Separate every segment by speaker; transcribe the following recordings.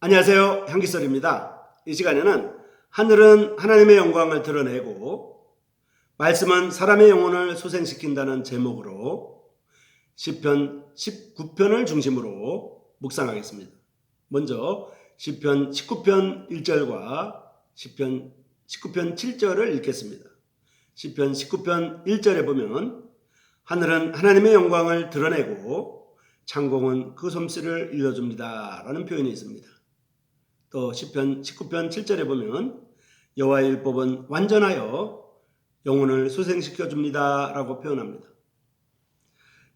Speaker 1: 안녕하세요. 향기설입니다. 이 시간에는 하늘은 하나님의 영광을 드러내고 말씀은 사람의 영혼을 소생시킨다는 제목으로 시편 19편을 중심으로 묵상하겠습니다. 먼저 시편 19편 1절과 시편 19편 7절을 읽겠습니다. 시편 19편 1절에 보면 하늘은 하나님의 영광을 드러내고 창공은 그 솜씨를 일러줍니다 라는 표현이 있습니다. 또 시편 19편 7절에 보면 여호와의 율법은 완전하여 영혼을 소생시켜 줍니다 라고 표현합니다.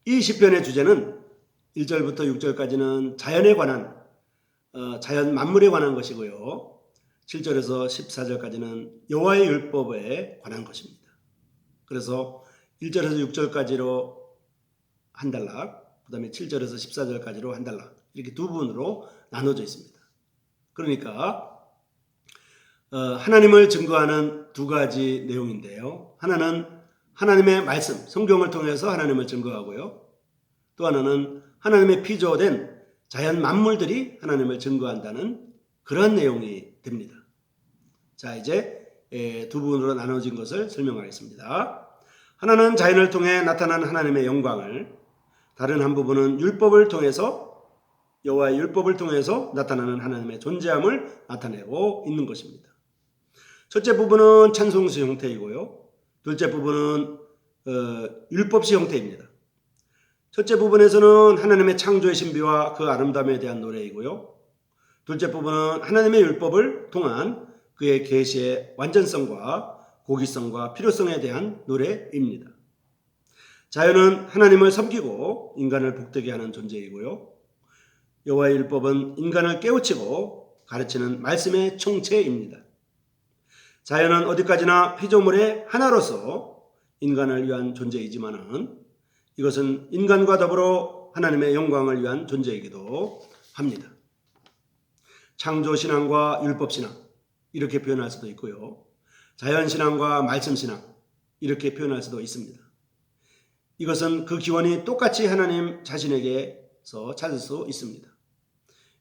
Speaker 1: 이 시편의 주제는 1절부터 6절까지는 자연에 관한 자연 만물에 관한 것이고요. 7절에서 14절까지는 여호와의 율법에 관한 것입니다. 그래서 1절에서 6절까지로 한 단락, 그 다음에 7절에서 14절까지로 한 단락, 이렇게 두 부분으로 나눠져 있습니다. 그러니까 하나님을 증거하는 두 가지 내용인데요. 하나는 하나님의 말씀, 성경을 통해서 하나님을 증거하고요. 또 하나는 하나님의 피조된 자연 만물들이 하나님을 증거한다는 그런 내용이 됩니다. 자, 이제 두 부분으로 나눠진 것을 설명하겠습니다. 하나는 자연을 통해 나타난 하나님의 영광을, 다른 한 부분은 율법을 통해서 여호와의 율법을 통해서 나타나는 하나님의 존재함을 나타내고 있는 것입니다. 첫째 부분은 찬송시 형태이고요. 둘째 부분은 율법시 형태입니다. 첫째 부분에서는 하나님의 창조의 신비와 그 아름다움에 대한 노래이고요. 둘째 부분은 하나님의 율법을 통한 그의 계시의 완전성과 고기성과 필요성에 대한 노래입니다. 자연은 하나님을 섬기고 인간을 복되게 하는 존재이고요. 여호와의 율법은 인간을 깨우치고 가르치는 말씀의 총체입니다. 자연은 어디까지나 피조물의 하나로서 인간을 위한 존재이지만은 이것은 인간과 더불어 하나님의 영광을 위한 존재이기도 합니다. 창조신앙과 율법신앙 이렇게 표현할 수도 있고요. 자연신앙과 말씀신앙 이렇게 표현할 수도 있습니다. 이것은 그 기원이 똑같이 하나님 자신에게서 찾을 수 있습니다.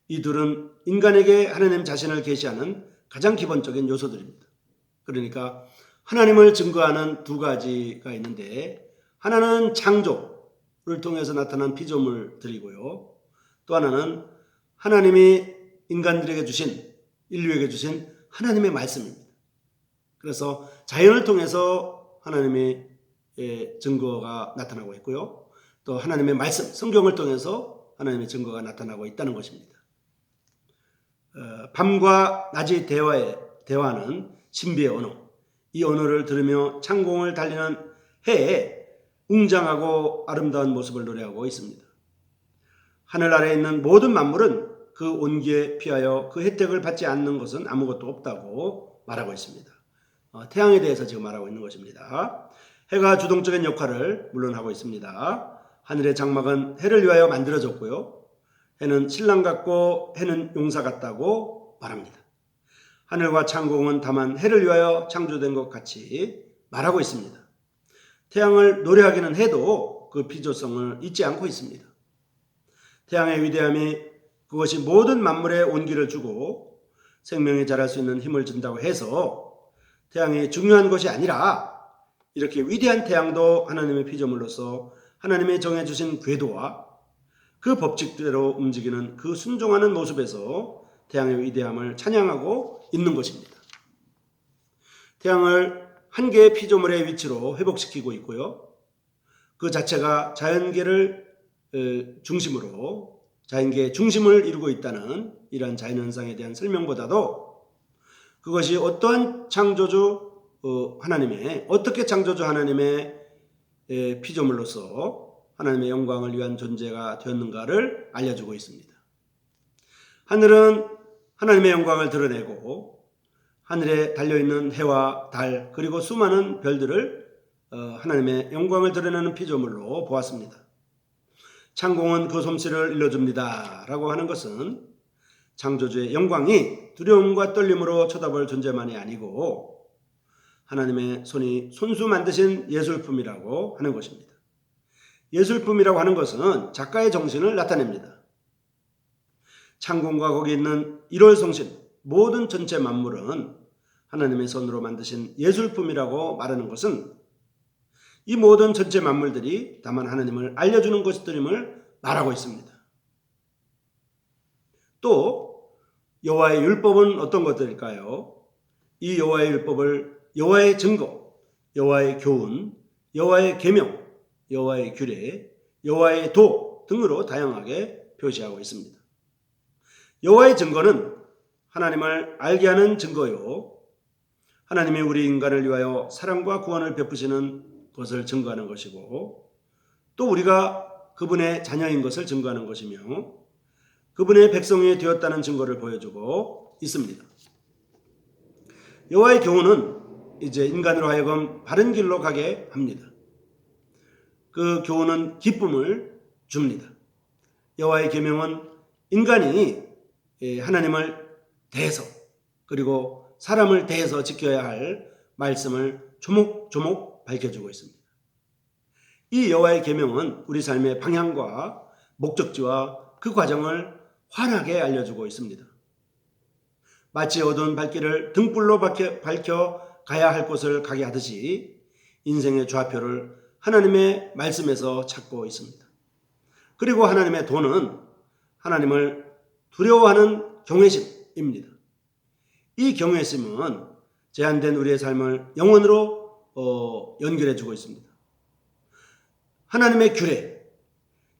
Speaker 1: 이 둘은 인간에게 하나님 자신을 계시하는 가장 기본적인 요소들입니다. 그러니까 하나님을 증거하는 두 가지가 있는데 하나는 창조를 통해서 나타난 피조물들이고요. 또 하나는 하나님이 인간들에게 주신, 인류에게 주신 하나님의 말씀입니다. 그래서 자연을 통해서 하나님의 증거가 나타나고 있고요. 또 하나님의 말씀, 성경을 통해서 하나님의 증거가 나타나고 있다는 것입니다. 밤과 낮의 대화는 신비의 언어. 이 언어를 들으며 창공을 달리는 해에 웅장하고 아름다운 모습을 노래하고 있습니다. 하늘 아래에 있는 모든 만물은 그 온기에 피하여 그 혜택을 받지 않는 것은 아무것도 없다고 말하고 있습니다. 태양에 대해서 지금 말하고 있는 것입니다. 해가 주동적인 역할을 물론 하고 있습니다. 하늘의 장막은 해를 위하여 만들어졌고요. 해는 신랑 같고 해는 용사 같다고 말합니다. 하늘과 창공은 다만 해를 위하여 창조된 것 같이 말하고 있습니다. 태양을 노래하기는 해도 그 피조성을 잊지 않고 있습니다. 태양의 위대함이 그것이 모든 만물에 온기를 주고 생명이 자랄 수 있는 힘을 준다고 해서 태양이 중요한 것이 아니라 이렇게 위대한 태양도 하나님의 피조물로서 하나님이 정해주신 궤도와 그 법칙대로 움직이는 그 순종하는 모습에서 태양의 위대함을 찬양하고 있는 것입니다. 태양을 한 개의 피조물의 위치로 회복시키고 있고요. 그 자체가 자연계를 중심으로 자연계의 중심을 이루고 있다는 이러한 자연현상에 대한 설명보다도 그것이 어떠한 창조주 하나님의 어떻게 창조주 하나님의 피조물로서 하나님의 영광을 위한 존재가 되었는가를 알려주고 있습니다. 하늘은 하나님의 영광을 드러내고 하늘에 달려있는 해와 달 그리고 수많은 별들을 하나님의 영광을 드러내는 피조물로 보았습니다. 창공은 그 솜씨를 일러줍니다 라고 하는 것은 창조주의 영광이 두려움과 떨림으로 쳐다볼 존재만이 아니고 하나님의 손이 손수 만드신 예술품이라고 하는 것입니다. 예술품이라고 하는 것은 작가의 정신을 나타냅니다. 창공과 거기 있는 일월성신 모든 전체 만물은 하나님의 손으로 만드신 예술품이라고 말하는 것은 이 모든 전체 만물들이 다만 하나님을 알려주는 것들임을 말하고 있습니다. 또 여호와의 율법은 어떤 것들일까요? 이 여호와의 율법을 여호와의 증거, 여호와의 교훈, 여호와의 계명, 여호와의 규례, 여호와의 도 등으로 다양하게 표시하고 있습니다. 여호와의 증거는 하나님을 알게 하는 증거요, 하나님이 우리 인간을 위하여 사랑과 구원을 베푸시는 것을 증거하는 것이고, 또 우리가 그분의 자녀인 것을 증거하는 것이며 그분의 백성이 되었다는 증거를 보여주고 있습니다. 여호와의 교훈은 이제 인간으로 하여금 바른 길로 가게 합니다. 그 교훈은 기쁨을 줍니다. 여호와의 계명은 인간이 하나님을 대해서 그리고 사람을 대해서 지켜야 할 말씀을 조목조목 밝혀주고 있습니다. 이 여호와의 계명은 우리 삶의 방향과 목적지와 그 과정을 환하게 알려주고 있습니다. 마치 어두운 발길을 등불로 밝혀 가야 할 곳을 가게 하듯이 인생의 좌표를 하나님의 말씀에서 찾고 있습니다. 그리고 하나님의 도는 하나님을 두려워하는 경외심입니다. 이 경외심은 제한된 우리의 삶을 영원으로 연결해 주고 있습니다. 하나님의 규례,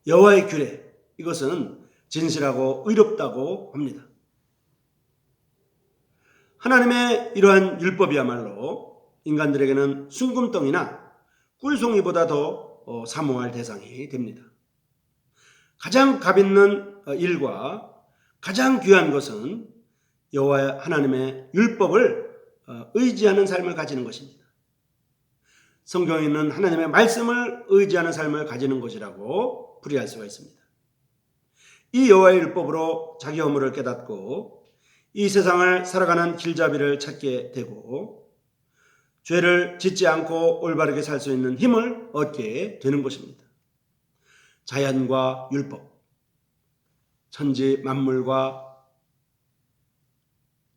Speaker 1: 여호와의 규례, 이것은 진실하고 의롭다고 합니다. 하나님의 이러한 율법이야말로 인간들에게는 순금덩이나 꿀송이보다 더 사모할 대상이 됩니다. 가장 값있는 일과 가장 귀한 것은 여호와 하나님의 율법을 의지하는 삶을 가지는 것입니다. 성경에 있는 하나님의 말씀을 의지하는 삶을 가지는 것이라고 풀이할 수가 있습니다. 이 여호와의 율법으로 자기 허물을 깨닫고 이 세상을 살아가는 길잡이를 찾게 되고 죄를 짓지 않고 올바르게 살 수 있는 힘을 얻게 되는 것입니다. 자연과 율법, 천지 만물과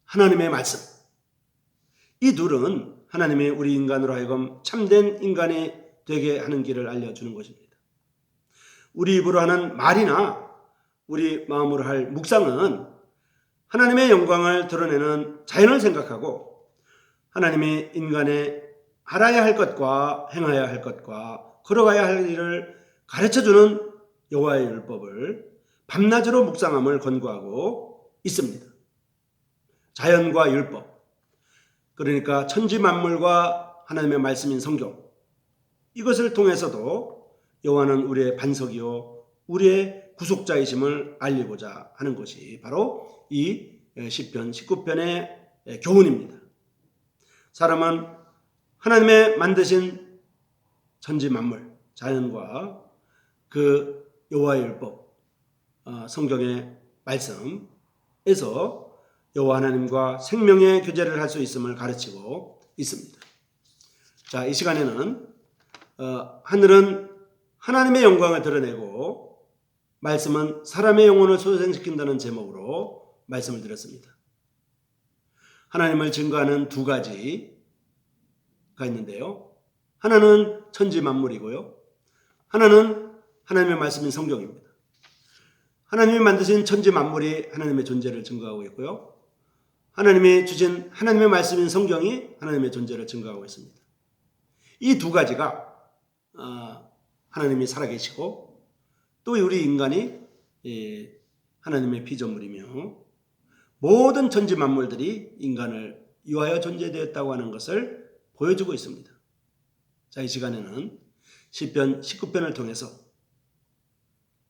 Speaker 1: 하나님의 말씀, 이 둘은 하나님이 우리 인간으로 하여금 참된 인간이 되게 하는 길을 알려주는 것입니다. 우리 입으로 하는 말이나 우리 마음으로 할 묵상은 하나님의 영광을 드러내는 자연을 생각하고 하나님이 인간의 알아야 할 것과 행해야 할 것과 걸어가야 할 일을 가르쳐주는 여호와의 율법을 밤낮으로 묵상함을 권고하고 있습니다. 자연과 율법, 그러니까 천지 만물과 하나님의 말씀인 성경, 이것을 통해서도 여호와는 우리의 반석이요 우리의 구속자이심을 알리고자 하는 것이 바로 이 시편 19편의 교훈입니다. 사람은 하나님의 만드신 천지 만물, 자연과 그 여호와의 율법, 성경의 말씀에서 여호와 하나님과 생명의 교제를 할 수 있음을 가르치고 있습니다. 자, 이 시간에는 하늘은 하나님의 영광을 드러내고 말씀은 사람의 영혼을 소생시킨다는 제목으로 말씀을 드렸습니다. 하나님을 증거하는 두 가지가 있는데요. 하나는 천지 만물이고요. 하나는 하나님의 말씀인 성경입니다. 하나님이 만드신 천지 만물이 하나님의 존재를 증거하고 있고요. 하나님이 주신 하나님의 말씀인 성경이 하나님의 존재를 증거하고 있습니다. 이 두 가지가 하나님이 살아계시고 또 우리 인간이 하나님의 피조물이며 모든 천지 만물들이 인간을 위하여 존재되었다고 하는 것을 보여주고 있습니다. 자, 이 시간에는 시편 19편을 통해서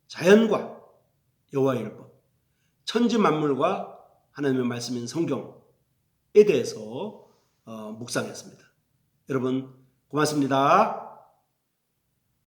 Speaker 1: 자연과 여호와의 율법, 천지 만물과 하나님의 말씀인 성경에 대해서 묵상했습니다. 여러분 고맙습니다.